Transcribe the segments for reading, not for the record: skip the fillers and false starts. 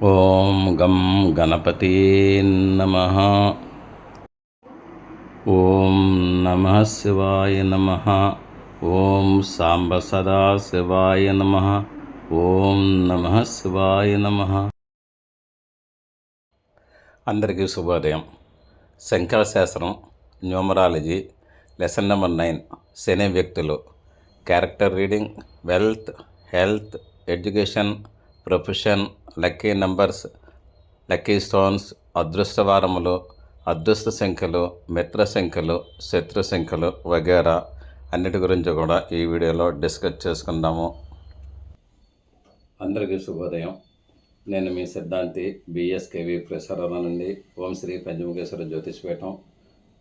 ఓం గం గణపతే నమః. ఓం నమః శివాయ నమః. ఓం సాంబ సదా శివాయ నమః. ఓం నమః శివాయ నమః. అందరికీ శుభోదయం. సంఖ్యాశాస్త్రం, న్యూమరాలజీ, లెసన్ నెంబర్ 9, శని వ్యక్తులు, character reading, wealth, health, education, profession, lucky numbers, lucky stones, అదృష్టవారములు, అదృష్ట సంఖ్యలు, మిత్ర సంఖ్యలు, శత్రు సంఖ్యలు వగేరా అన్నిటి గురించి కూడా ఈ వీడియోలో డిస్కస్ చేసుకుందాము. అందరికీ శుభోదయం. నేను మీ సిద్ధాంతి బిఎస్కేవి ప్రసారాల నుండి ఓం Shri Panchamukheshwara జ్యోతిష్పీఠం,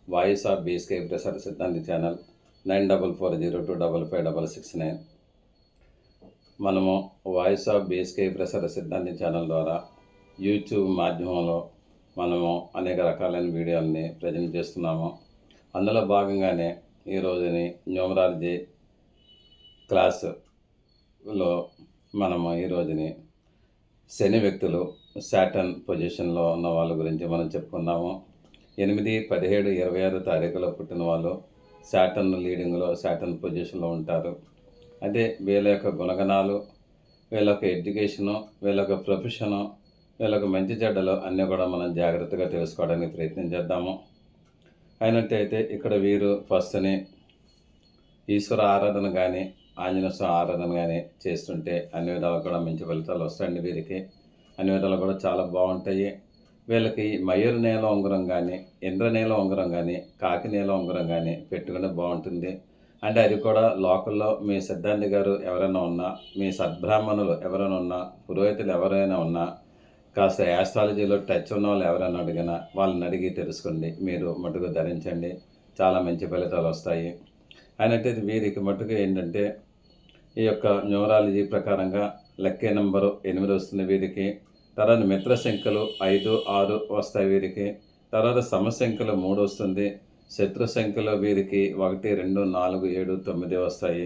voice of BSKV ప్రసార సిద్ధాంతి ఛానల్ 9440255669. మనము వాయిస్ ఆఫ్ బిఎస్కేవి ప్రసార సిద్ధాంతి ఛానల్ ద్వారా యూట్యూబ్ మాధ్యమంలో మనము అనేక రకాలైన వీడియోలని ప్రజెంట్ చేస్తున్నాము. అందులో భాగంగానే ఈరోజుని న్యూమరాలజీ క్లాసులో మనము ఈరోజుని శని వ్యక్తులు, సాటర్న్ పొజిషన్లో ఉన్న వాళ్ళ గురించి మనం చెప్పుకున్నాము. 8, 17, 26 తారీఖులో పుట్టిన వాళ్ళు సాటర్న్ లీడింగ్లో, సాటర్న్ పొజిషన్లో ఉంటారు. అదే వీళ్ళ యొక్క గుణగణాలు, వీళ్ళ యొక్క ఎడ్యుకేషను, వీళ్ళ యొక్క ప్రొఫెషను, వీళ్ళ యొక్క మంచి చెడ్డలు అన్నీ కూడా మనం జాగ్రత్తగా తెలుసుకోవడానికి ప్రయత్నం చేద్దాము. అయినట్టయితే ఇక్కడ వీరు ఫస్ట్ని ఈశ్వర ఆరాధన కానీ, ఆంజనేయ స్వామి ఆరాధన కానీ చేస్తుంటే అన్ని విధాలు కూడా మంచి ఫలితాలు వస్తాయండి. వీరికి అన్ని విధాలు కూడా చాలా బాగుంటాయి. వీళ్ళకి మయూర నేల ఉంగరం కానీ, ఇంద్రనేల ఉంగరం కానీ, కాకి నేల ఉంగరం కానీ పెట్టుకుంటే బాగుంటుంది. అంటే అది కూడా లోకల్లో మీ సిద్ధాంతి గారు ఎవరైనా ఉన్నా, మీ సద్బ్రాహ్మణులు ఎవరైనా ఉన్నా, పురోహితులు ఎవరైనా ఉన్నా, కాస్త యాస్ట్రాలజీలో టచ్ ఉన్న వాళ్ళు ఎవరైనా అడిగినా వాళ్ళని అడిగి తెలుసుకోండి. మీరు మటుకు ధరించండి, చాలా మంచి ఫలితాలు వస్తాయి. అయినట్టయితే వీరికి మటుకు ఏంటంటే ఈ యొక్క న్యూమరాలజీ ప్రకారంగా లక్కీ నెంబరు 8 వస్తుంది వీరికి. తర్వాత మిత్ర సంఖ్యలు 5, 6 వస్తాయి వీరికి. తర్వాత సమసంఖ్యలు 3 వస్తుంది. శత్రు సంఖ్యలో వీరికి 1, 2, 4, 7, 9 వస్తాయి.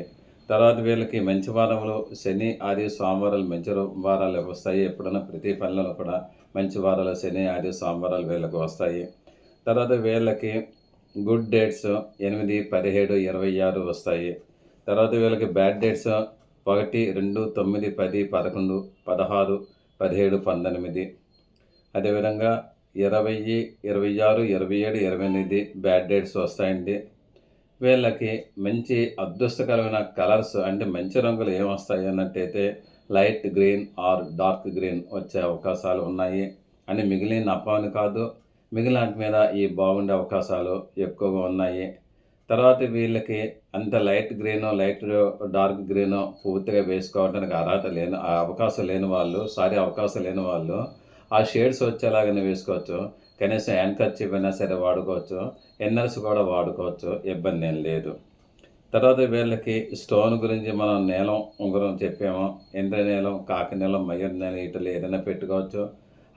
తర్వాత వీళ్ళకి మంచి వారములు శని, ఆది, సోమవారాలు మంచి వారాలు వస్తాయి. ఎప్పుడైనా ప్రతి పనులలో కూడా మంచి వారాలు శని, ఆది, సోమవారాలు వీళ్ళకి వస్తాయి. తర్వాత వీళ్ళకి గుడ్ డేట్స్ 8, 17, 26 వస్తాయి. తర్వాత వీళ్ళకి బ్యాడ్ డేట్స్ 1, 2, 9, 10, 11, 16, 17, 19. అదేవిధంగా 20, 26, 27, 28 బ్యాడ్ డేట్స్ వస్తాయండి. వీళ్ళకి మంచి అదృష్టకరమైన కలర్స్ అంటే మంచి రంగులు ఏమొస్తాయి అన్నట్టయితే light green or dark green వచ్చే అవకాశాలు ఉన్నాయి. అని మిగిలిన అప్పని కాదు, మిగిలిన మీద ఈ బాగుండే అవకాశాలు ఎక్కువగా ఉన్నాయి. తర్వాత వీళ్ళకి అంత లైట్ గ్రీను, డార్క్ గ్రీను పూర్తిగా వేసుకోవడానికి అవకాశం లేని వాళ్ళు ఆ షేడ్స్ వచ్చేలాగానే వేసుకోవచ్చు. కనీసం హ్యాండ్కర్చీఫ్ అయినా సరే వాడుకోవచ్చు, ఎన్నర్స్ కూడా వాడుకోవచ్చు, ఇబ్బంది ఏం లేదు. తర్వాత వీళ్ళకి స్టోన్ గురించి మనం నీలం ఉంగరం చెప్పాము. ఇంద్రనీలం, కాకినీలం, మయూర నీలం వీటిలో ఏదైనా పెట్టుకోవచ్చు.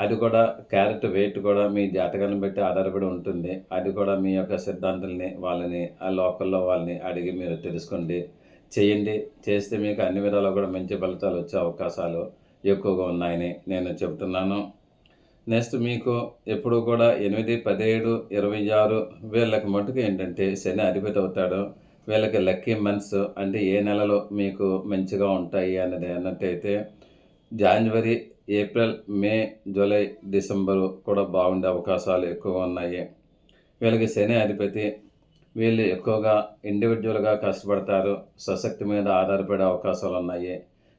అది కూడా క్యారెట్ వెయిట్ కూడా మీ జాతకాన్ని బట్టి ఆధారపడి ఉంటుంది. అది కూడా మీ యొక్క సిద్ధాంతుల్ని వాళ్ళని ఆ లోకల్లో వాళ్ళని అడిగి మీరు తెలుసుకోండి, చేయండి. చేస్తే మీకు అన్ని విధాలు కూడా మంచి ఫలితాలు వచ్చే అవకాశాలు ఎక్కువగా ఉన్నాయని నేను చెబుతున్నాను. నెక్స్ట్ మీకు ఎప్పుడు కూడా 8, 17, 26 వీళ్ళకి మటుకు ఏంటంటే శని అధిపతి అవుతాడు. వీళ్ళకి లక్కీ మంత్స్ అంటే ఏ నెలలో మీకు మంచిగా ఉంటాయి అనేది అన్నట్టయితే జనవరి, ఏప్రిల్, మే, జూలై, డిసెంబరు కూడా బాగుండే అవకాశాలు ఎక్కువగా ఉన్నాయి. వీళ్ళకి శని అధిపతి. వీళ్ళు ఎక్కువగా ఇండివిజువల్గా కష్టపడతారు, స్వశక్తి మీద ఆధారపడే అవకాశాలు ఉన్నాయి.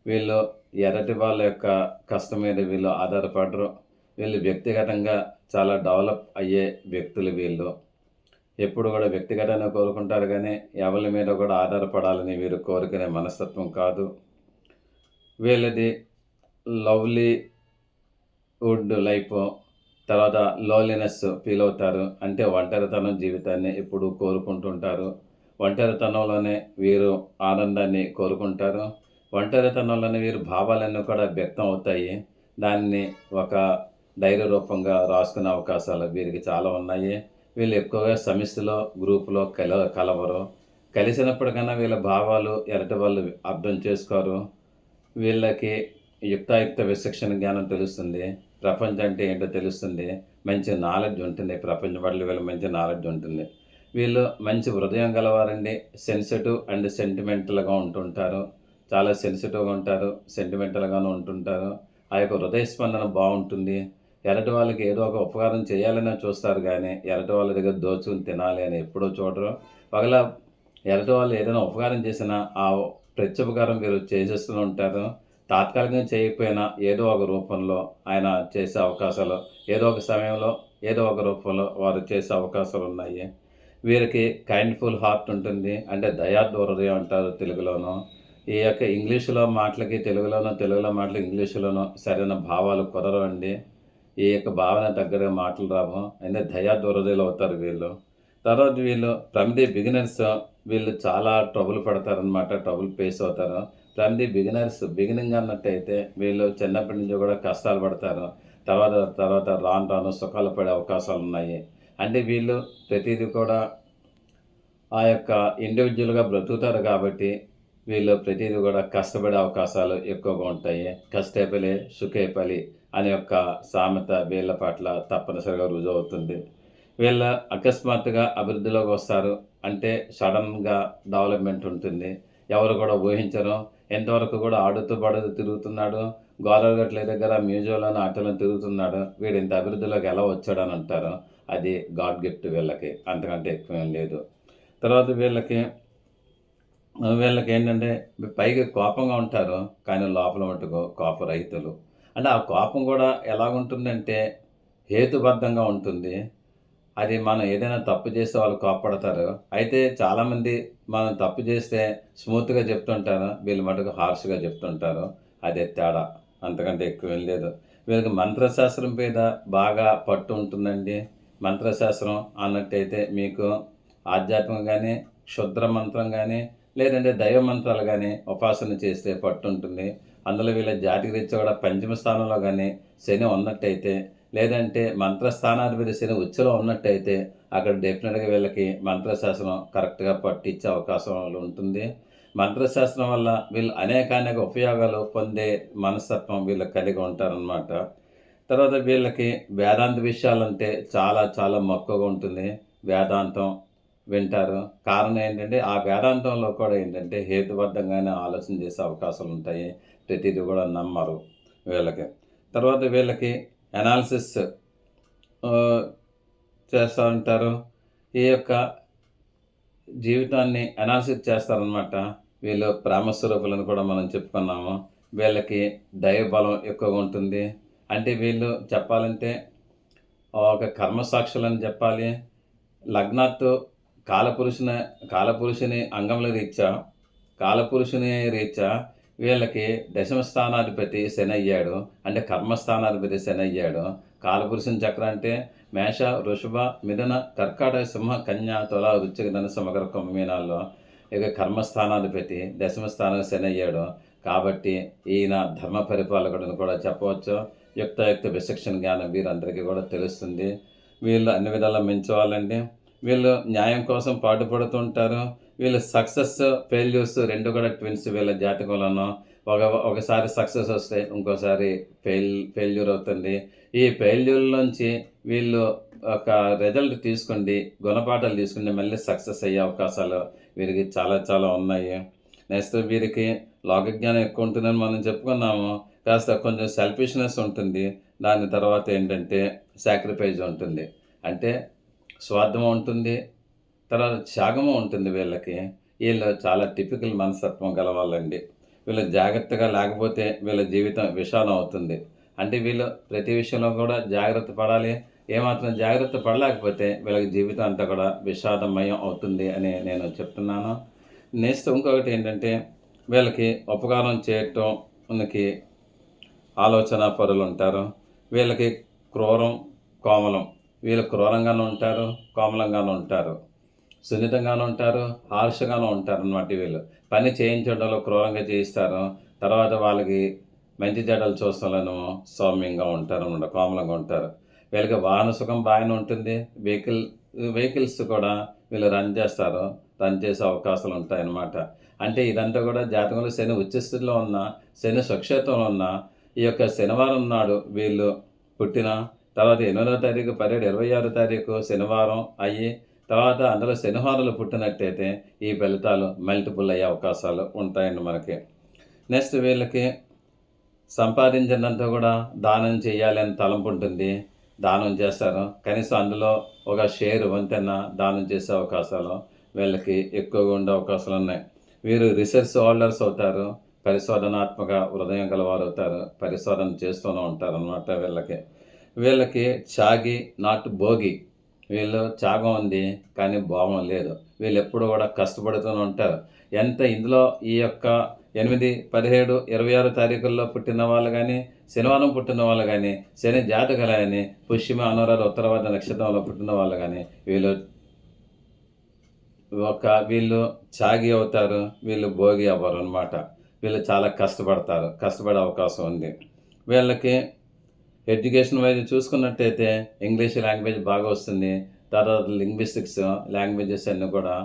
వీళ్ళు ఎరటి వాళ్ళ యొక్క కష్టం మీద వీళ్ళు ఆధారపడరు. వీళ్ళు వ్యక్తిగతంగా చాలా డెవలప్ అయ్యే వ్యక్తులు. వీళ్ళు ఎప్పుడు కూడా వ్యక్తిగతంగా కోరుకుంటారు కానీ ఎవరి మీద కూడా ఆధారపడాలని వీరు కోరుకునే మనస్తత్వం కాదు. వీళ్ళది లవ్లీ వుడ్ లైఫ్. తర్వాత లోన్లీనెస్ ఫీల్ అవుతారు, అంటే ఒంటరితనం జీవితాన్ని ఎప్పుడు కోరుకుంటుంటారు. ఒంటరితనంలోనే వీరు ఆనందాన్ని కోరుకుంటారు. ఒంటరితనంలోనే వీరు భావాలన్నీ కూడా వ్యక్తం అవుతాయి. దాన్ని ఒక డైరీ రూపంగా రాసుకునే అవకాశాలు వీరికి చాలా ఉన్నాయి. వీళ్ళు ఎక్కువగా సమిష్టిలో, గ్రూపులో కలవరు. కలిసినప్పటికన్నా వీళ్ళ భావాలు ఎరటి వాళ్ళు అర్థం చేసుకోరు. వీళ్ళకి యుక్తాయుక్త విచక్షణ జ్ఞానం తెలుస్తుంది. ప్రపంచం అంటే ఏంటో తెలుస్తుంది. మంచి నాలెడ్జ్ ఉంటుంది. ప్రపంచం పట్ల వీళ్ళకి మంచి నాలెడ్జ్ ఉంటుంది. వీళ్ళు మంచి హృదయం గలవారండి. సెన్సిటివ్ అండ్ సెంటిమెంటల్‌గా ఉంటుంటారు. చాలా సెన్సిటివ్‌గా ఉంటారు. సెంటిమెంటల్‌గాను ఉంటుంటారు. ఆ యొక్క హృదయ స్పందన బావుంటుంది. ఎదుటి వాళ్ళకి ఏదో ఒక ఉపకారం చేయాలనే చూస్తారు గానీ, ఎదుటి వాళ్ళ దగ్గర దోచుకొని తినాలి అని ఎప్పుడూ చూడరు. ఒకవేళ ఎదుటి వాళ్ళు ఏదైనా ఉపకారం చేసినా, ఆ ప్రత్యుపకారం వీరు చేసేస్తూ ఉంటారు. తాత్కాలికంగా చేయకపోయినా ఏదో ఒక రూపంలో ఆయన చేసే అవకాశాలు, ఏదో ఒక సమయంలో, ఏదో ఒక రూపంలో వారు చేసే అవకాశాలున్నాయి. వీరికి కైండ్‌ఫుల్ హార్ట్ ఉంటుంది. అంటే దయార్థ హృదయం అంటారు తెలుగులోను. ఈ యొక్క ఇంగ్లీష్‌లో మాటలకి తెలుగులోను, తెలుగులో మాటలకి ఇంగ్లీష్‌లోను సరైన భావాలు కుదరవండి. ఈ యొక్క భావన తగ్గట్టుగా మాటలు రావు. అంటే దయార్థ హృదయులు అవుతారు వీళ్ళు. తర్వాత వీళ్ళు ఫ్రమ్ ది బిగినర్స్ వీళ్ళు చాలా ట్రబుల్ పడతారనమాట. ట్రబుల్ ఫేస్ అవుతారు. ఫ్రమ్ ది బిగినింగ్ అన్నట్టయితే వీళ్ళు చిన్నప్పటి నుంచి కూడా కష్టాలు పడతారు. తర్వాత తర్వాత రాను రాను సుఖాలు పడే అవకాశాలున్నాయి. అంటే వీళ్ళు ప్రతీది కూడా ఆ యొక్క ఇండివిడ్యువల్‌గా బ్రతుకుతారు కాబట్టి, వీళ్ళు ప్రతీది గూడా కష్టపడే అవకాశాలు ఎక్కువగా ఉంటాయి. కష్టే ఫలి, సుఖే ఫలి అనే యొక్క సామెత వీళ్ళ పట్ల తప్పనిసరిగా రుజువవుతుంది. వీళ్ళ అకస్మాత్తుగా అభివృద్ధిలోకొస్తారు. అంటే సడెన్‌గా డెవలప్‌మెంట్ ఉంటుంది. ఎవరు కూడా ఊహించరు. ఇంతవరకు కూడా ఆడుతూ పాడుతూ తిరుగుతున్నాడు. గోదావరి గట్ల దగ్గర మ్యూజియంలోను ఆటిలోను తిరుగుతున్నాడు. వీడు ఇంత అభివృద్ధిలోకి ఎలా వచ్చాడని అంటారు. అది గాడ్ గిఫ్ట్ వీళ్ళకి. అంతకంటే ఎక్కువేం లేదు. తర్వాత వీళ్ళకేంటంటే పైకి కోపంగా ఉంటారు. కానీ లోపల మట్టుకు కోపరహితులు. అంటే ఆ కోపం కూడా ఎలాగుంటుందంటే హేతుబద్ధంగా ఉంటుంది. అది మనం ఏదైనా తప్పు చేస్తే వాళ్ళు కోప్పడతారు. అయితే చాలామంది మనం తప్పు చేస్తే స్మూత్‌గా చెప్తుంటారు. వీళ్ళు మటుకు హార్ష్‌గా చెప్తుంటారు. అదే తేడా. అంతకంటే ఎక్కువేం లేదు. వీళ్ళకి మంత్రశాస్త్రం మీద బాగా పట్టు ఉంటుందండి. మంత్రశాస్త్రం అన్నట్టయితే మీకు ఆధ్యాత్మికం గాని, క్షుద్ర మంత్రం గాని, లేదంటే దైవ మంత్రాలు గాని ఉపాసన చేస్తే పట్టుంటుంది. అందులో వీళ్ళ జాతక రీత్యా కూడా పంచమ స్థానంలో గాని శని ఉన్నట్టయితే లేదంటే మంత్రస్థానాధిపతి శని ఉచ్చులో ఉన్నట్టయితే అక్కడ డెఫినెట్‌గా వీళ్ళకి మంత్రశాస్త్రం కరెక్ట్‌గా పట్టిచ్చే అవకాశాలు ఉంటుంది. మంత్రశాస్త్రం వల్ల వీళ్ళు అనేకానేక ఉపయోగాలు పొందే మనస్తత్వం వీళ్ళు కలిగి ఉంటారనమాట. తర్వాత వీళ్ళకి వేదాంత విషయాలంటే చాలా చాలా మక్కువగా ఉంటుంది. వేదాంతం వింటారు. కారణం ఏంటంటే, ఆ వేదాంతంలో కూడా ఏంటంటే హేతుబద్ధంగానే ఆలోచన చేసే అవకాశాలుంటాయి. ప్రతీది కూడా నమ్మరు వీళ్ళకి. తర్వాత వీళ్ళకి అనాలిసిస్ ఆహ్, చేస్తా ఉంటారు. ఈ యొక్క జీవితాన్ని అనాలిసిస్ చేస్తారనమాట. వీళ్ళు ప్రేమస్వరూపులని కూడా మనం చెప్పుకున్నాము. వీళ్ళకి దైవబలం ఎక్కువగా ఉంటుంది. అంటే వీళ్ళు చెప్పాలంటే ఒక కర్మసాక్షులని చెప్పాలి. లగ్నాత్తు కాలపురుషున కాలపురుషుని అంగముల రీత్యా, కాలపురుషుని రీత్యా వీళ్ళకి దశమ స్థానాధిపతి శనయ్యాడు. అంటే కర్మస్థానాధిపతి శనయ్యాడు. కాలపురుషుని చక్రం అంటే మేష, వృషభ, మిథున, కర్కాటక, సింహ, కన్య, తుల, వృశ్చిక, ధనుసు, మకర, కుంభమీనాల్లో ఇక కర్మస్థానాధిపతి దశమ స్థానం శనయ్యాడు. కాబట్టి ఈయన ధర్మ పరిపాలకుడని కూడా చెప్పవచ్చు. యుక్తాయుక్త విచక్షణ జ్ఞానం వీరందరికీ కూడా తెలుస్తుంది. వీళ్ళు అన్ని విధాలా మంచివాళ్ళండి. వీళ్ళు న్యాయం కోసం పాటుపడుతుంటారు. వీళ్ళు సక్సెస్, ఫెయిల్యూర్స్ 2 కూడా ట్విన్స్ వీళ్ళ జాతకంలోను. ఒకసారి సక్సెస్ వస్తే ఇంకోసారి ఫెయిల్యూర్ అవుతుంది. ఈ ఫెయిల్యూర్‌లోంచి వీళ్ళు ఒక రిజల్ట్ తీసుకుండి, గుణపాఠాలు తీసుకుంటే మళ్ళీ సక్సెస్ అయ్యే అవకాశాలు వీరికి చాలా చాలా ఉన్నాయి. నెక్స్ట్ వీరికి లోకజ్ఞానం ఎక్కువ ఉంటుందని మనం చెప్పుకున్నాము. కాస్త కొంచెం సెల్ఫిష్‌నెస్ ఉంటుంది. దాని తర్వాత ఏంటంటే సాక్రిఫైస్ ఉంటుంది. అంటే స్వార్థం ఉంటుంది. తర్వాత త్యాగము ఉంటుంది వీళ్ళకి. ఈళ్ళు చాలా టిపికల్ మనస్తత్వం గలవాళ్ళండి. వీళ్ళు జాగ్రత్తగా లేకపోతే వీళ్ళ జీవితం విషాదం అవుతుంది. అంటే వీళ్ళు ప్రతి విషయంలో కూడా జాగ్రత్త పడాలి. ఏమాత్రం జాగ్రత్త పడలేకపోతే వీళ్ళకి జీవితం అంతా కూడా విషాదమయం అవుతుంది అని నేను చెప్తున్నాను. నెక్స్ట్ ఇంకొకటి ఏంటంటే వీళ్ళకి ఉపకారం చేయటానికి ఆలోచన పరులుంటారు. వీళ్ళకి క్రూరం, కోమలం. వీళ్ళు క్రూరంగాను ఉంటారు, కోమలంగాను ఉంటారు. సున్నితంగాను ఉంటారు, హార్ష్‌గాను ఉంటారనమాట వీళ్ళు. పని చేయించడంలో క్రూరంగా చేయిస్తారు. తర్వాత వాళ్ళకి మంచి చెడ్డలు చూస్తాలను సౌమ్యంగా ఉంటారనమాట. కోమలంగా ఉంటారు. వీళ్ళకి వాహన సుఖం బాగానే ఉంటుంది. వెహికల్స్ కూడా వీళ్ళు రన్ చేస్తారు. రన్ చేసే అవకాశాలుంటాయన్నమాట. అంటే ఇదంతా కూడా జాతకంలో శని ఉచ్చస్థితిలో ఉన్న, శని స్వక్షేత్రంలో ఉన్న ఈ యొక్క శనివారం నాడు వీళ్ళు పుట్టిన తర్వాత 8వ తారీఖు పరేడు 26వ తారీఖు శనివారం అయ్యి తర్వాత అందులో శనివారాలు పుట్టినట్టయితే ఈ ఫలితాలు మల్టిపుల్ అయ్యే అవకాశాలు ఉంటాయండి మనకి. నెక్స్ట్ వీళ్ళకి సంపాదించినంత కూడా దానం చేయాలని తలంపు ఉంటుంది. దానం చేస్తారు. కనీసం అందులో ఒక షేర్ వంతెన దానం చేసే అవకాశాలు వీళ్ళకి ఎక్కువగా ఉండే అవకాశాలు ఉన్నాయి. వీరు రీసెర్చ్ హోల్డర్స్ అవుతారు. పరిశోధనాత్మక హృదయం గలవారు అవుతారు. పరిశోధన చేస్తూనే ఉంటారు అన్నమాట వీళ్ళకి. వీళ్ళకి త్యాగి నాట్ భోగి. వీళ్ళు త్యాగం ఉంది కానీ భోగం లేదు. వీళ్ళు ఎప్పుడు కూడా కష్టపడుతూనే ఉంటారు. ఎంత ఇందులో ఈ యొక్క 8, 17, 26 తారీఖుల్లో పుట్టిన వాళ్ళు కానీ, శనివారం పుట్టిన వాళ్ళు కానీ, శని జాతకులు కానీ, పుష్యమ అనురాధ ఉత్తరవాద నక్షత్రంలో పుట్టిన వాళ్ళు కానీ వీళ్ళు త్యాగి అవుతారు. వీళ్ళు భోగి అవ్వరు అనమాట. వీళ్ళు చాలా కష్టపడతారు. కష్టపడే అవకాశం ఉంది. వీళ్ళకి ఎడ్యుకేషన్ వైజ్ చూసుకున్నట్టయితే ఇంగ్లీష్ లాంగ్వేజ్ బాగా వస్తుంది. తర్వాత లింగ్విస్టిక్స్ లాంగ్వేజెస్ అన్నీ కూడా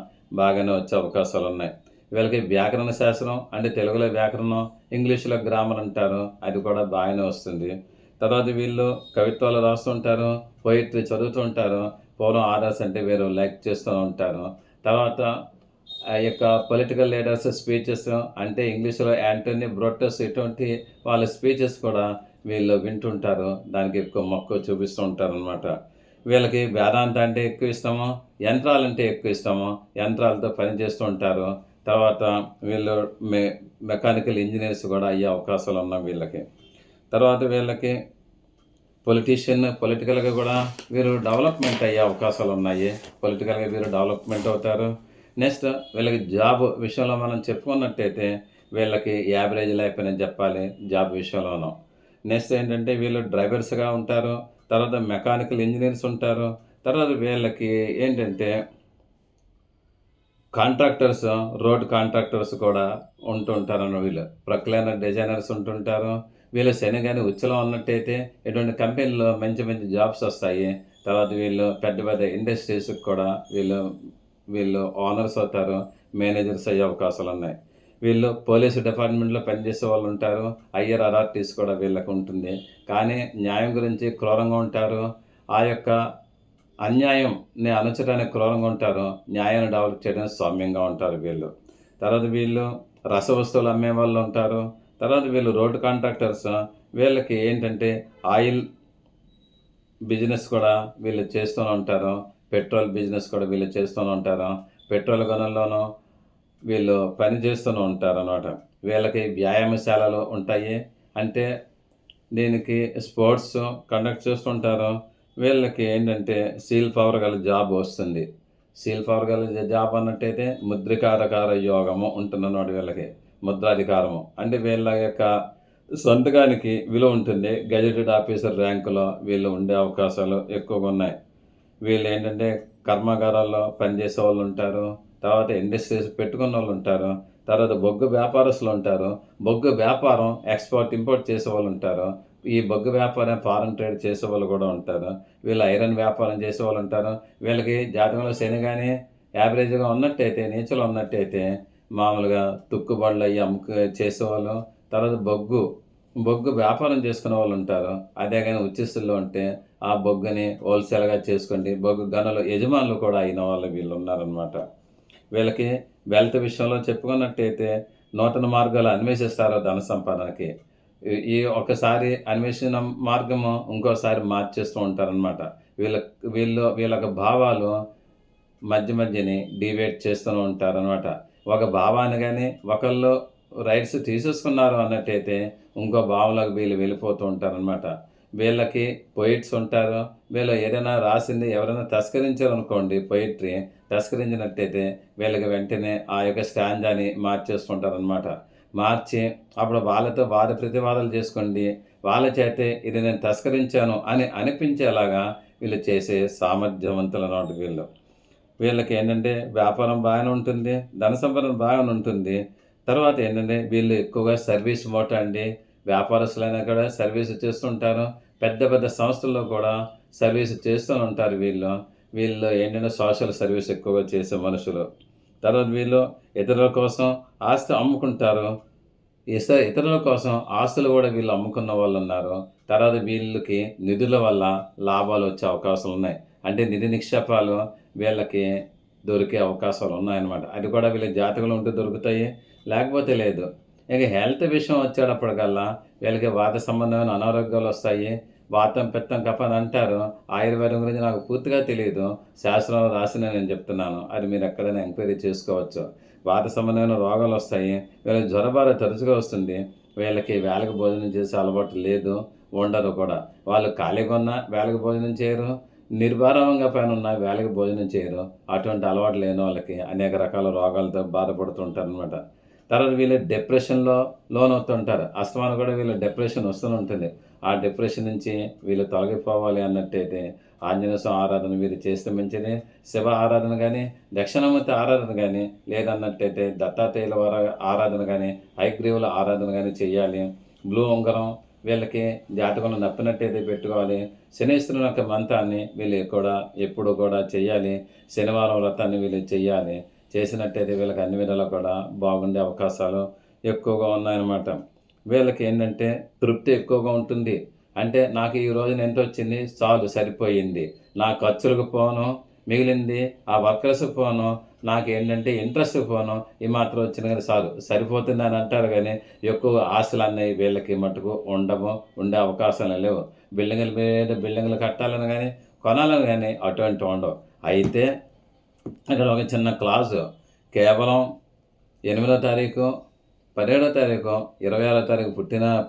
బాగానే వచ్చే అవకాశాలు ఉన్నాయి. వీళ్ళకి వ్యాకరణ శాస్త్రం అంటే తెలుగులో వ్యాకరణం, ఇంగ్లీష్లో గ్రామర్ అంటారు, అది కూడా బాగానే వస్తుంది. తర్వాత వీళ్ళు కవిత్వాలు రాస్తుంటారు, పోయిట్రీ చదువుతుంటారు. పూర్వం ఆర్డర్స్ అంటే వీరు లైక్ చేస్తూ ఉంటారు. తర్వాత ఆ యొక్క పొలిటికల్ లీడర్స్ స్పీచెస్ అంటే ఇంగ్లీష్లో యాంటోనీ బ్రోటస్ ఇటువంటి వాళ్ళ స్పీచెస్ కూడా వీళ్ళు వింటుంటారు. దానికి ఎక్కువ మక్కువ చూపిస్తూ ఉంటారనమాట. వీళ్ళకి వేదాంత అంటే ఎక్కువ ఇష్టము, యంత్రాలంటే ఎక్కువ ఇష్టము. యంత్రాలతో పనిచేస్తూ ఉంటారు. తర్వాత వీళ్ళు మెకానికల్ ఇంజనీర్స్ కూడా అయ్యే అవకాశాలు ఉన్నాయి వీళ్ళకి. తర్వాత వీళ్ళకి పొలిటికల్గా కూడా వీరు డెవలప్మెంట్ అయ్యే అవకాశాలు ఉన్నాయి. పొలిటికల్గా వీరు డెవలప్మెంట్ అవుతారు. నెక్స్ట్ వీళ్ళకి జాబ్ విషయంలో మనం చెప్పుకున్నట్టయితే వీళ్ళకి యావరేజ్ లైఫ్ అనేది చెప్పాలి జాబ్ విషయంలోనూ. నెక్స్ట్ ఏంటంటే వీళ్ళు డ్రైవర్స్గా ఉంటారు. తర్వాత మెకానికల్ ఇంజనీర్స్ ఉంటారు. తర్వాత వీళ్ళకి ఏంటంటే కాంట్రాక్టర్స్, రోడ్ కాంట్రాక్టర్స్ కూడా ఉంటుంటారన్న వీళ్ళు. ప్రొక్లైనర్ డిజైనర్స్ ఉంటుంటారు. వీళ్ళు శని కానీ ఉచ్చలో ఉన్నట్టయితే ఇటువంటి కంపెనీలో మంచి మంచి జాబ్స్ వస్తాయి. తర్వాత వీళ్ళు పెద్ద పెద్ద ఇండస్ట్రీస్కి కూడా వీళ్ళు ఓనర్స్ అవుతారు, మేనేజర్స్ అయ్యే అవకాశాలు ఉన్నాయి. వీళ్ళు పోలీసు డిపార్ట్మెంట్లో పనిచేసే వాళ్ళు ఉంటారు. హయ్యర్ అథారిటీస్ కూడా వీళ్ళకు ఉంటుంది. కానీ న్యాయం గురించి క్రూరంగా ఉంటారు. ఆ యొక్క అన్యాయంని అణచడానికి క్రూరంగా ఉంటారు. న్యాయాన్ని డెవలప్ చేయడానికి సౌమ్యంగా ఉంటారు వీళ్ళు. తర్వాత వీళ్ళు రసవస్తువులు అమ్మే వాళ్ళు ఉంటారు. తర్వాత వీళ్ళు రోడ్డు కాంట్రాక్టర్స్. వీళ్ళకి ఏంటంటే ఆయిల్ బిజినెస్ కూడా వీళ్ళు చేస్తూనే ఉంటారు. పెట్రోల్ బిజినెస్ కూడా వీళ్ళు చేస్తూనే ఉంటారు. పెట్రోల్ గనుల్లోనూ వీళ్ళు పని చేస్తూనే ఉంటారు అన్నమాట. వీళ్ళకి వ్యాయామశాలలు ఉంటాయి. అంటే దీనికి స్పోర్ట్స్ కండక్ట్ చేస్తుంటారు. వీళ్ళకి ఏంటంటే సీల్ పవర్ గల జాబ్ వస్తుంది. సీల్ పవర్ గల జాబ్ అన్నట్టయితే ముద్రికారకార యోగము ఉంటుందన్నమాట. వీళ్ళకి ముద్రాధికారము అంటే వీళ్ళ యొక్క సొంతకానికి విలువ ఉంటుంది. గెజెటెడ్ ఆఫీసర్ ర్యాంకులో వీళ్ళు ఉండే అవకాశాలు ఎక్కువగా ఉన్నాయి. వీళ్ళు ఏంటంటే కర్మాగారాల్లో పనిచేసే వాళ్ళు ఉంటారు. తర్వాత ఇండస్ట్రీస్ పెట్టుకున్న వాళ్ళు ఉంటారు. తర్వాత బొగ్గు వ్యాపారస్తులు ఉంటారు. బొగ్గు వ్యాపారం ఎక్స్పోర్ట్ ఇంపోర్ట్ చేసే వాళ్ళు ఉంటారు. ఈ బొగ్గు వ్యాపారం ఫారెన్ ట్రేడ్ చేసే వాళ్ళు కూడా ఉంటారు. వీళ్ళు ఐరన్ వ్యాపారం చేసే వాళ్ళు ఉంటారు. వీళ్ళకి జాతకంలో శని కానీ యావరేజ్గా ఉన్నట్టయితే, నీచలో ఉన్నట్టయితే మామూలుగా తుక్కుబళ్ళు అయ్యి చేసేవాళ్ళు. తర్వాత బొగ్గు వ్యాపారం చేసుకునే వాళ్ళు ఉంటారు. అదే కానీ ఉచిస్తుల్లో ఉంటే ఆ బొగ్గుని హోల్సేల్గా చేసుకోండి. బొగ్గు గనుల యజమానులు కూడా అయిన వాళ్ళు వీళ్ళు ఉన్నారనమాట. వీళ్ళకి వెల్త్ విషయంలో చెప్పుకున్నట్టయితే నూతన మార్గాలు అన్వేషిస్తారు ధన సంపాదనకి. ఈ ఒకసారి అన్వేషణ మార్గము ఇంకోసారి మార్చేస్తూ ఉంటారనమాట. వీళ్ళ భావాలు మధ్యని డివేట్ చేస్తూ ఉంటారనమాట. ఒక భావాన్ని కానీ ఒకళ్ళు రైట్స్ తీసేసుకున్నారు అన్నట్టయితే ఇంకో భావంలోకి వీళ్ళు వెళ్ళిపోతూ ఉంటారనమాట. వీళ్ళకి పొయిట్స్ ఉంటారు. వీళ్ళు ఏదైనా రాసింది ఎవరైనా తస్కరించారనుకోండి, పొయిట్రీ తస్కరించినట్టయితే వీళ్ళకి వెంటనే ఆ యొక్క స్టాంజాని మార్చేస్తుంటారనమాట. మార్చి అప్పుడు వాళ్ళతో వాద ప్రతివాదాలు చేసుకోండి. వాళ్ళ చేతే ఇది నేను తస్కరించాను అని అనిపించేలాగా వీళ్ళు చేసే సామర్థ్యవంతులు అన్నమాట వీళ్ళు. వీళ్ళకి ఏంటంటే వ్యాపారం బాగానే ఉంటుంది, ధన సంపాదన బాగానే ఉంటుంది. తర్వాత ఏంటంటే వీళ్ళు ఎక్కువగా సర్వీస్ మోట అండి. వ్యాపారస్తులైనా కూడా సర్వీస్ చేస్తుంటారు. పెద్ద పెద్ద సంస్థల్లో కూడా సర్వీస్ చేస్తూ ఉంటారు వీళ్ళు ఏంటంటే సోషల్ సర్వీస్ ఎక్కువగా చేసే మనుషులు. తర్వాత వీళ్ళు ఇతరుల కోసం ఆస్తి అమ్ముకుంటారు. ఇతరుల కోసం ఆస్తులు కూడా వీళ్ళు అమ్ముకున్న వాళ్ళున్నారు. తర్వాత వీళ్ళకి నిధుల వల్ల లాభాలొచ్చే అవకాశాలున్నాయి. అంటే నిధి నిక్షేపాలు వీళ్ళకి దొరికే అవకాశాలున్నాయన్నమాట. అది కూడా వీళ్ళ జాతకంలో ఉంటే దొరుకుతాయి. లేకపోతే లేదు. ఇక హెల్త్ విషయం వచ్చేటప్పటికల్లా వీళ్ళకి వాత సంబంధమైన అనారోగ్యాలొస్తాయి. వాతం, పిత్తం, కఫ అని అంటారు. ఆయుర్వేదం గురించి నాకు పూర్తిగా తెలీదు. శాస్త్రంలో రాసిందే నేను చెప్తున్నాను. అది మీరు ఎక్కడైనా ఎంక్వైరీ చేసుకోవచ్చు. వాత సంబంధమైన రోగాలొస్తాయి. వీళ్ళకి జ్వరబార తరచుగా వస్తుంది. వీళ్ళకి వేళకి భోజనం చేసే అలవాటు లేదు. ఉండరు కూడా. వాళ్ళు ఖాళీగా ఉన్నా వేళకి భోజనం చేయరు. నిర్భారంగా పైనున్నా వేళకి భోజనం చేయరు. అటువంటి అలవాటు లేని వాళ్ళకి అనేక రకాల రోగాలతో బాధపడుతుంటారనమాట. తర్వాత వీళ్ళు డిప్రెషన్‌లో లోనవుతుంటారు. అస్తమానం కూడా వీళ్ళు డిప్రెషన్ వస్తూనే ఉంటుంది. ఆ డిప్రెషన్ నుంచి వీళ్ళు తొలగిపోవాలి అన్నట్టయితే ఆంజనేయ స్వామి ఆరాధన వీరు చేస్తే మంచిది. శివ ఆరాధన గానీ, దక్షిణామూర్తి ఆరాధన గానీ, లేదన్నట్టయితే దత్తాత్రేయుల ఆరాధన గానీ, హయగ్రీవుల ఆరాధన గానీ చెయ్యాలి. బ్లూ ఉంగరం వీళ్ళకి జాతకంలో నప్పినట్టయితే పెట్టుకోవాలి. శనీశ్వరుని యొక్క మంత్రాన్ని వీళ్ళు కూడా ఎప్పుడు కూడా చెయ్యాలి. శనివారం వ్రతాన్ని వీళ్ళు చెయ్యాలి. చేసినట్టయితే వీళ్ళకి అన్ని విధాలా కూడా బాగుండే అవకాశాలు ఎక్కువగా ఉన్నాయన్నమాట. వీళ్ళకి ఏంటంటే తృప్తి ఎక్కువగా ఉంటుంది. అంటే నాకు ఈ రోజున ఎంతొచ్చింది చాలు సరిపోయింది. నా ఖర్చులకు పోను, మిగిలింది ఆ వర్కర్స్‌కి పోను, నాకేంటంటే ఇంట్రెస్ట్‌కి పోను, ఈ మాత్రం వచ్చింది కానీ చాలు సరిపోతుందని అంటారు కానీ ఎక్కువ ఆశలన్నవి వీళ్ళకి మట్టుకు ఉండవు. ఉండే అవకాశాలు లేవు. బిల్డింగుల మీద బిల్డింగులు కట్టాలని గానీ, కొనాలని గానీ అటువంటివి ఉండవు. అయితే ఇక్కడ ఒక చిన్న క్లాసు కేవలం 8వ తారీఖు, 17వ తారీఖు, 26వ తారీఖు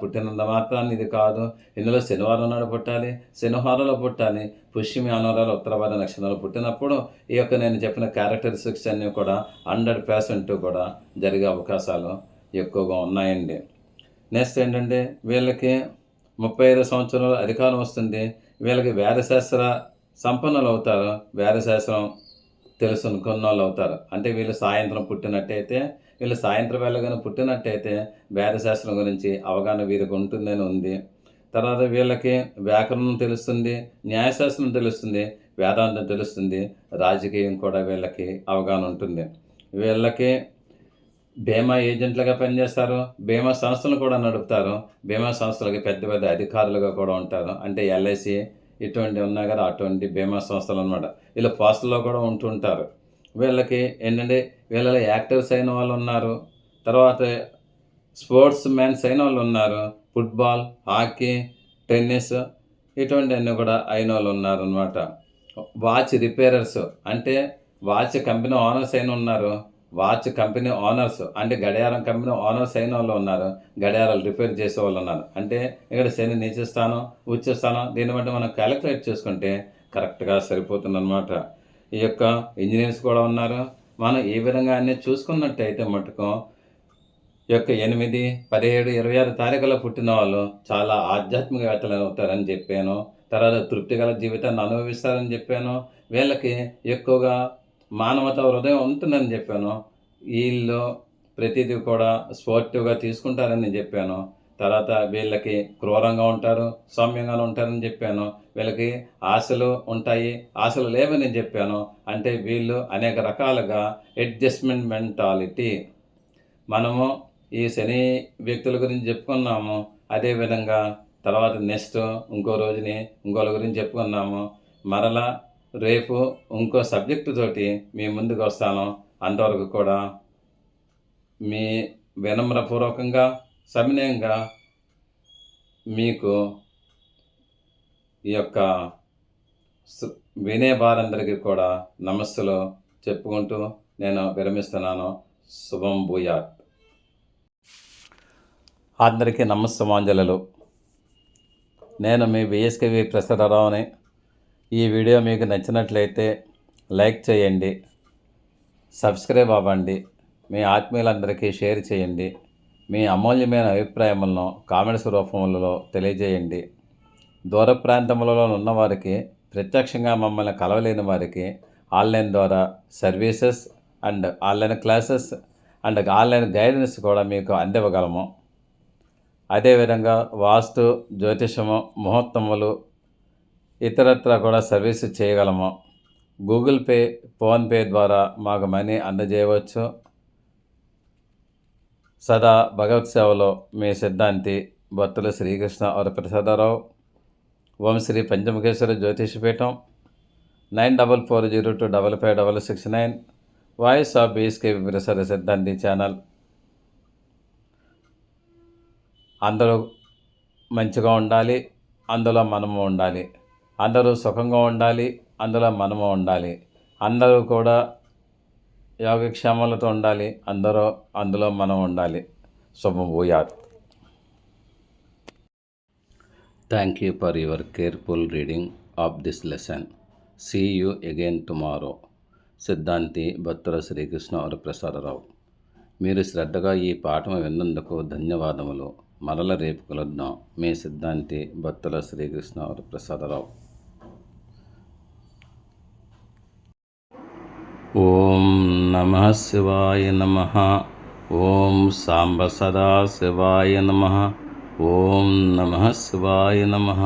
పుట్టినంత మాత్రాన ఇది కాదు. ఇందులో శనివారం నాడు పుట్టాలి, శనివారంలో పుట్టాలి, పుష్యమి, అనురాధ, ఉత్తరాభాద్ర నక్షత్రాలు పుట్టినప్పుడు ఈ యొక్క నేను చెప్పిన క్యారెక్టరిస్టిక్స్ అన్నీ కూడా 100% కూడా జరిగే అవకాశాలు ఎక్కువగా ఉన్నాయండి. నెక్స్ట్ ఏంటంటే వీళ్ళకి 35 సంవత్సరాల అధికారం వస్తుంది. వీళ్ళకి వేదశాస్త్ర సంపన్నులు అవుతారు. వేదశాస్త్రం తెలుసుకున్నోళ్ళు అవుతారు. అంటే వీళ్ళు సాయంత్రం పుట్టినట్టయితే, వీళ్ళు సాయంత్రం వేళ గాని పుట్టినట్టయితే వేదశాస్త్రం గురించి అవగాహన వీరికి ఉంటుందని ఉంది. తర్వాత వీళ్ళకి వ్యాకరణం తెలుస్తుంది, న్యాయశాస్త్రం తెలుస్తుంది, వేదాంతం తెలుస్తుంది, రాజకీయం కూడా వీళ్ళకి అవగాహన ఉంటుంది. వీళ్ళకి బీమా ఏజెంట్లుగా పనిచేస్తారు. బీమా సంస్థలు కూడా నడుపుతారు. బీమా సంస్థలకి పెద్ద పెద్ద అధికారులుగా కూడా ఉంటారు. అంటే ఎల్ఐసి ఇటువంటివి ఉన్నాయి కదా, అటువంటి బీమా సంస్థలు అనమాట. వీళ్ళు పోస్టుల్లో కూడా ఉంటుంటారు. వీళ్ళకి ఏంటంటే వీళ్ళలో యాక్టర్స్ అయిన వాళ్ళు ఉన్నారు. తర్వాత స్పోర్ట్స్ మ్యాన్స్ అయిన వాళ్ళు ఉన్నారు. ఫుట్బాల్, హాకీ, టెన్నిస్ ఇటువంటివన్నీ కూడా అయిన వాళ్ళు ఉన్నారనమాట. వాచ్ రిపేరర్స్ అంటే వాచ్ కంపెనీ ఓనర్స్ అయిన ఉన్నారు. వాచ్ కంపెనీ ఓనర్స్ అంటే గడియారం కంపెనీ ఓనర్స్ అయిన వాళ్ళు ఉన్నారు. గడియారాలు రిపేర్ చేసే వాళ్ళు ఉన్నారు. అంటే ఇక్కడ శని నీచ స్థానం, ఉచ్చ స్థానం దీన్ని బట్టి మనం క్యాలిక్యులేట్ చేసుకుంటే కరెక్ట్గా సరిపోతుందన్నమాట. ఈ యొక్క ఇంజనీర్స్ కూడా ఉన్నారు. మనం ఈ విధంగా అన్నీ చూసుకున్నట్టయితే మటుకు ఈ యొక్క 8, 17, 26 తారీఖులో పుట్టిన వాళ్ళు చాలా ఆధ్యాత్మికవేత్తలు అవుతారని చెప్పాను. తర్వాత తృప్తిగల జీవితాన్ని అనుభవిస్తారని చెప్పాను. వీళ్ళకి ఎక్కువగా మానవతా హృదయం ఉంటుందని చెప్పాను. వీళ్ళు ప్రతిదీ కూడా స్పోర్టివ్‌గా తీసుకుంటారని చెప్పాను. తర్వాత వీళ్ళకి క్రూరంగా ఉంటారు, సౌమ్యంగాను ఉంటారని చెప్పాను. వీళ్ళకి ఆశలు ఉంటాయి, ఆశలు లేవని చెప్పాను. అంటే వీళ్ళు అనేక రకాలుగా అడ్జస్ట్‌మెంట్ మెంటాలిటీ. మనము ఈ శని వ్యక్తుల గురించి చెప్పుకున్నాము. అదేవిధంగా తర్వాత నెక్స్ట్ ఇంకో రోజుని ఇంకోళ్ళ గురించి చెప్పుకున్నాము. మరలా రేపు ఇంకో సబ్జెక్టు తోటి మీ ముందుకు వస్తాను. అంతవరకు కూడా మీ వినమ్రపూర్వకంగా, సవినయంగా మీకు ఈ యొక్క వినే వారందరికీ కూడా నమస్సులు చెప్పుకుంటూ నేను విరమిస్తున్నాను. శుభం భూయాత్. అందరికీ నమస్సమాంజలు. నేను మీ విఎస్కేవి ప్రసాదరావుని. ఈ వీడియో మీకు నచ్చినట్లయితే లైక్ చేయండి, సబ్స్క్రైబ్ అవ్వండి, మీ ఆత్మీయులందరికీ షేర్ చేయండి. మీ అమూల్యమైన అభిప్రాయములను కామెంట్స్ రూపంలో తెలియజేయండి. దూర ప్రాంతములలో ఉన్నవారికి, ప్రత్యక్షంగా మమ్మల్ని కలవలేని వారికి ఆన్లైన్ ద్వారా services and online classes and online guidance కూడా మీకు అందివ్వగలము. అదేవిధంగా వాస్తు, జ్యోతిషము, ముహూర్తములు ఇతరత్ర కూడా సర్వీసు చేయగలము. గూగుల్ పే, ఫోన్పే ద్వారా మాకు మనీ అందజేయవచ్చు. సదా భగవత్ సేవలో మీ సిద్ధాంతి బత్తుల శ్రీకృష్ణ వరప్రసాదరావు. ఓం శ్రీ పంచముఖేశ్వర జ్యోతిషపీఠం. 9440255669. వాయిస్ ఆఫ్ బీఎస్కేవి ప్రసాద సిద్ధాంతి ఛానల్. అందరూ మంచిగా ఉండాలి, అందులో మనము ఉండాలి. అందరూ సుఖంగా ఉండాలి, అందులో మనము ఉండాలి. అందరూ కూడా యోగక్షేమాలతో ఉండాలి, అందులో మనం ఉండాలి. శుభం భూయాత్. Thank you for your careful reading of this lesson. See you again tomorrow. Siddhanti Battula Srikrishna Varaprasad Rao. మీరు శ్రద్ధగా ఈ పాఠం విన్నందుకు ధన్యవాదములు. మరల రేపు కలుద్దాం. మీ సిద్ధాంతి బత్తుల శ్రీకృష్ణ వరప్రసాదరావు. ఓం నమః శివాయ నమః. ఓం సాంబ సదా శివాయ నమః. ఓం నమః శివాయ నమః.